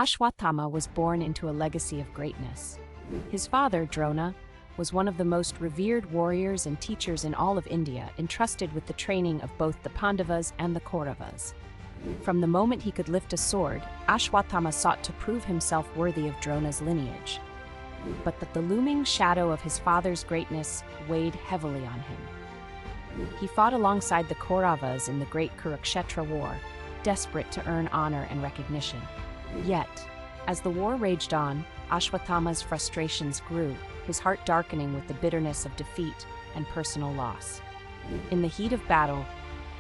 Ashwatthama was born into a legacy of greatness. His father, Drona, was one of the most revered warriors and teachers in all of India, entrusted with the training of both the Pandavas and the Kauravas. From the moment he could lift a sword, Ashwatthama sought to prove himself worthy of Drona's lineage. But the looming shadow of his father's greatness weighed heavily on him. He fought alongside the Kauravas in the great Kurukshetra war, desperate to earn honor and recognition. Yet, as the war raged on, Ashwatthama's frustrations grew, his heart darkening with the bitterness of defeat and personal loss. In the heat of battle,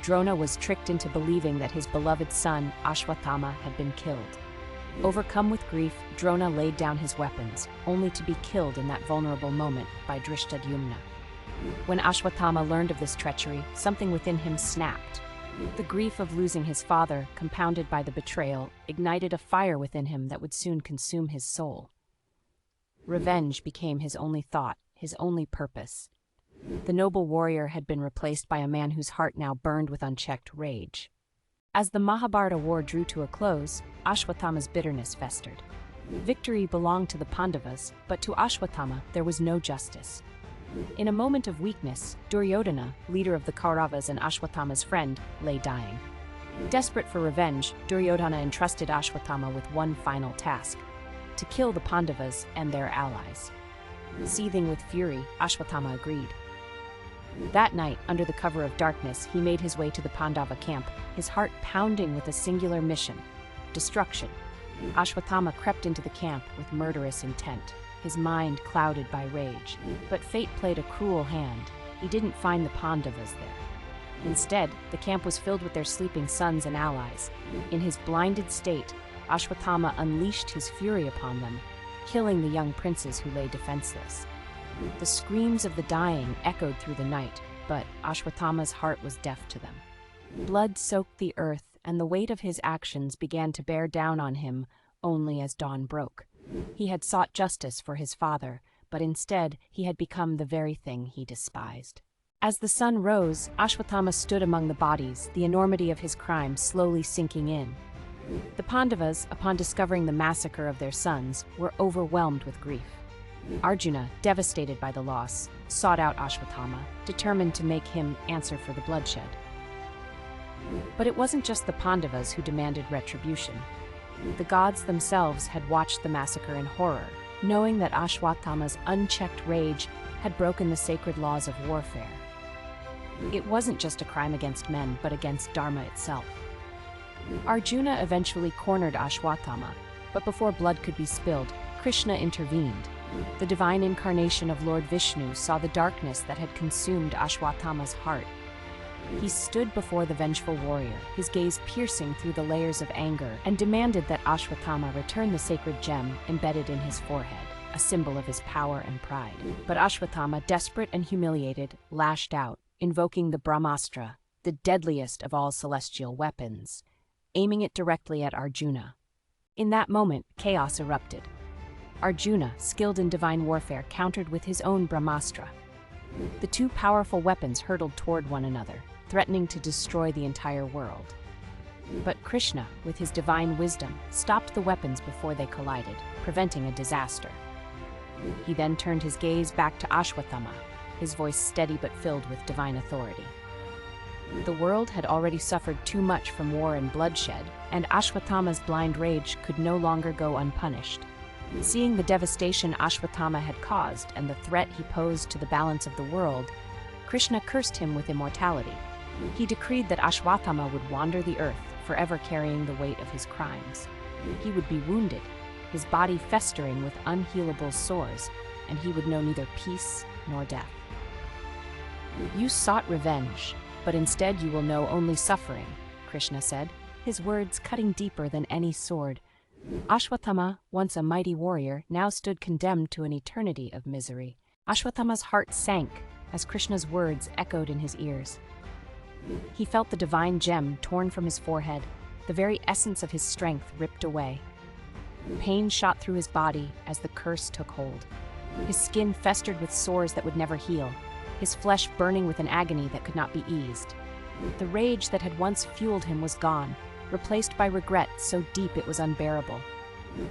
Drona was tricked into believing that his beloved son, Ashwatthama, had been killed. Overcome with grief, Drona laid down his weapons, only to be killed in that vulnerable moment by Drishtadyumna. When Ashwatthama learned of this treachery, something within him snapped. The grief of losing his father, compounded by the betrayal, ignited a fire within him that would soon consume his soul. Revenge became his only thought, his only purpose. The noble warrior had been replaced by a man whose heart now burned with unchecked rage. As the Mahabharata war drew to a close, Ashwatthama's bitterness festered. Victory belonged to the Pandavas, but to Ashwatthama there was no justice. In a moment of weakness, Duryodhana, leader of the Kauravas and Ashwatthama's friend, lay dying. Desperate for revenge, Duryodhana entrusted Ashwatthama with one final task: to kill the Pandavas and their allies. Seething with fury, Ashwatthama agreed. That night, under the cover of darkness, he made his way to the Pandava camp, his heart pounding with a singular mission: destruction. Ashwatthama crept into the camp with murderous intent, his mind clouded by rage. But fate played a cruel hand. He didn't find the Pandavas there. Instead, the camp was filled with their sleeping sons and allies. In his blinded state, Ashwatthama unleashed his fury upon them, killing the young princes who lay defenseless. The screams of the dying echoed through the night, but Ashwatthama's heart was deaf to them. Blood soaked the earth, and the weight of his actions began to bear down on him only as dawn broke. He had sought justice for his father, but instead he had become the very thing he despised. As the sun rose, Ashwatthama stood among the bodies, the enormity of his crime slowly sinking in. The Pandavas, upon discovering the massacre of their sons, were overwhelmed with grief. Arjuna, devastated by the loss, sought out Ashwatthama, determined to make him answer for the bloodshed. But it wasn't just the Pandavas who demanded retribution. The gods themselves had watched the massacre in horror, knowing that Ashwatthama's unchecked rage had broken the sacred laws of warfare. It wasn't just a crime against men, but against Dharma itself. Arjuna eventually cornered Ashwatthama, but before blood could be spilled, Krishna intervened. The divine incarnation of Lord Vishnu saw the darkness that had consumed Ashwatthama's heart. He stood before the vengeful warrior, his gaze piercing through the layers of anger, and demanded that Ashwatthama return the sacred gem embedded in his forehead, a symbol of his power and pride. But Ashwatthama, desperate and humiliated, lashed out, invoking the Brahmastra, the deadliest of all celestial weapons, aiming it directly at Arjuna. In that moment, chaos erupted. Arjuna, skilled in divine warfare, countered with his own Brahmastra. The two powerful weapons hurtled toward one another, threatening to destroy the entire world. But Krishna, with his divine wisdom, stopped the weapons before they collided, preventing a disaster. He then turned his gaze back to Ashwatthama, his voice steady but filled with divine authority. The world had already suffered too much from war and bloodshed, and Ashwatthama's blind rage could no longer go unpunished. Seeing the devastation Ashwatthama had caused and the threat he posed to the balance of the world, Krishna cursed him with immortality. He decreed that Ashwatthama would wander the earth, forever carrying the weight of his crimes. He would be wounded, his body festering with unhealable sores, and he would know neither peace nor death. "You sought revenge, but instead you will know only suffering," Krishna said, his words cutting deeper than any sword. Ashwatthama, once a mighty warrior, now stood condemned to an eternity of misery. Ashwatthama's heart sank as Krishna's words echoed in his ears. He felt the divine gem torn from his forehead, the very essence of his strength ripped away. Pain shot through his body as the curse took hold. His skin festered with sores that would never heal, his flesh burning with an agony that could not be eased. The rage that had once fueled him was gone, replaced by regret so deep it was unbearable.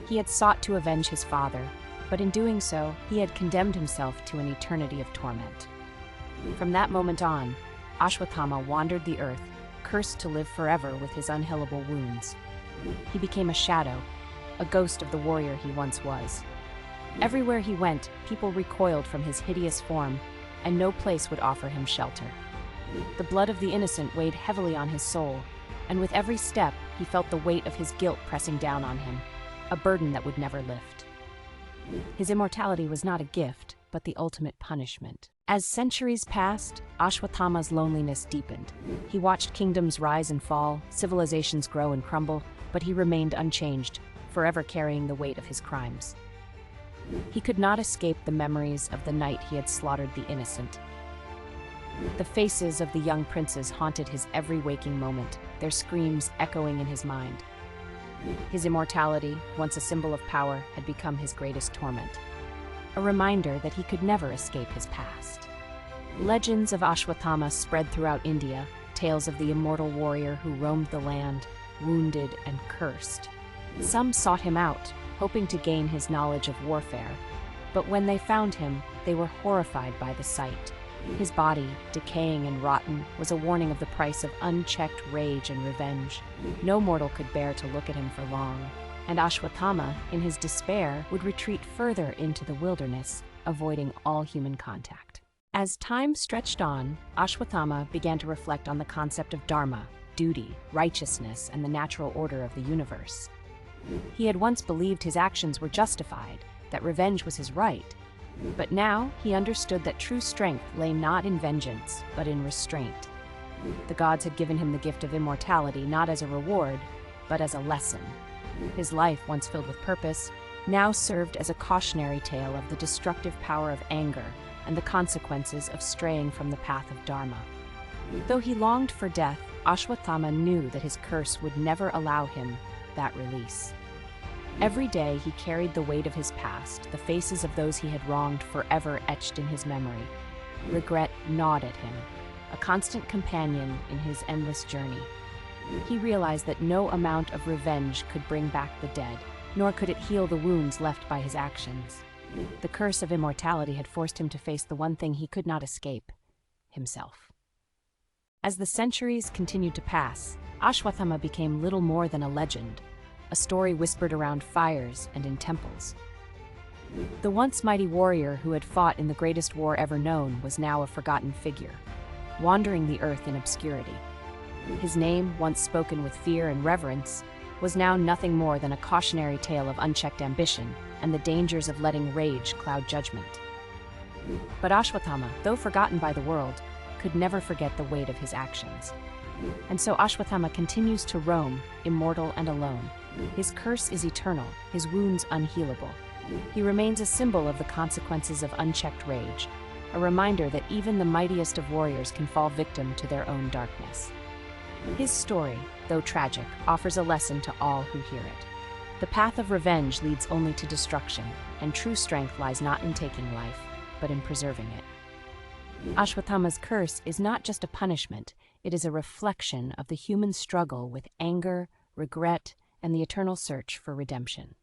He had sought to avenge his father, but in doing so, he had condemned himself to an eternity of torment. From that moment on, Ashwatthama wandered the earth, cursed to live forever with his unhealable wounds. He became a shadow, a ghost of the warrior he once was. Everywhere he went, people recoiled from his hideous form, and no place would offer him shelter. The blood of the innocent weighed heavily on his soul, and with every step, he felt the weight of his guilt pressing down on him, a burden that would never lift. His immortality was not a gift, but the ultimate punishment. As centuries passed, Ashwatthama's loneliness deepened. He watched kingdoms rise and fall, civilizations grow and crumble, but he remained unchanged, forever carrying the weight of his crimes. He could not escape the memories of the night he had slaughtered the innocent. The faces of the young princes haunted his every waking moment, their screams echoing in his mind. His immortality, once a symbol of power, had become his greatest torment, a reminder that he could never escape his past. Legends of Ashwatthama spread throughout India, tales of the immortal warrior who roamed the land, wounded and cursed. Some sought him out, hoping to gain his knowledge of warfare, but when they found him, they were horrified by the sight. His body, decaying and rotten, was a warning of the price of unchecked rage and revenge. No mortal could bear to look at him for long, and Ashwatthama, in his despair, would retreat further into the wilderness, avoiding all human contact. As time stretched on, Ashwatthama began to reflect on the concept of dharma, duty, righteousness, and the natural order of the universe. He had once believed his actions were justified, that revenge was his right, but now he understood that true strength lay not in vengeance, but in restraint. The gods had given him the gift of immortality not as a reward, but as a lesson. His life, once filled with purpose, now served as a cautionary tale of the destructive power of anger and the consequences of straying from the path of dharma. Though he longed for death, Ashwatthama knew that his curse would never allow him that release. Every day he carried the weight of his past, the faces of those he had wronged forever etched in his memory. Regret gnawed at him, a constant companion in his endless journey. He realized that no amount of revenge could bring back the dead, nor could it heal the wounds left by his actions. The curse of immortality had forced him to face the one thing he could not escape: himself. As the centuries continued to pass, Ashwatthama became little more than a legend, a story whispered around fires and in temples. The once mighty warrior who had fought in the greatest war ever known was now a forgotten figure, wandering the earth in obscurity. His name, once spoken with fear and reverence, was now nothing more than a cautionary tale of unchecked ambition and the dangers of letting rage cloud judgment. But Ashwatthama, though forgotten by the world, could never forget the weight of his actions. And so Ashwatthama continues to roam, immortal and alone. His curse is eternal, his wounds unhealable. He remains a symbol of the consequences of unchecked rage, a reminder that even the mightiest of warriors can fall victim to their own darkness. His story, though tragic, offers a lesson to all who hear it. The path of revenge leads only to destruction, and true strength lies not in taking life, but in preserving it. Ashwatthama's curse is not just a punishment, it is a reflection of the human struggle with anger, regret, and the eternal search for redemption.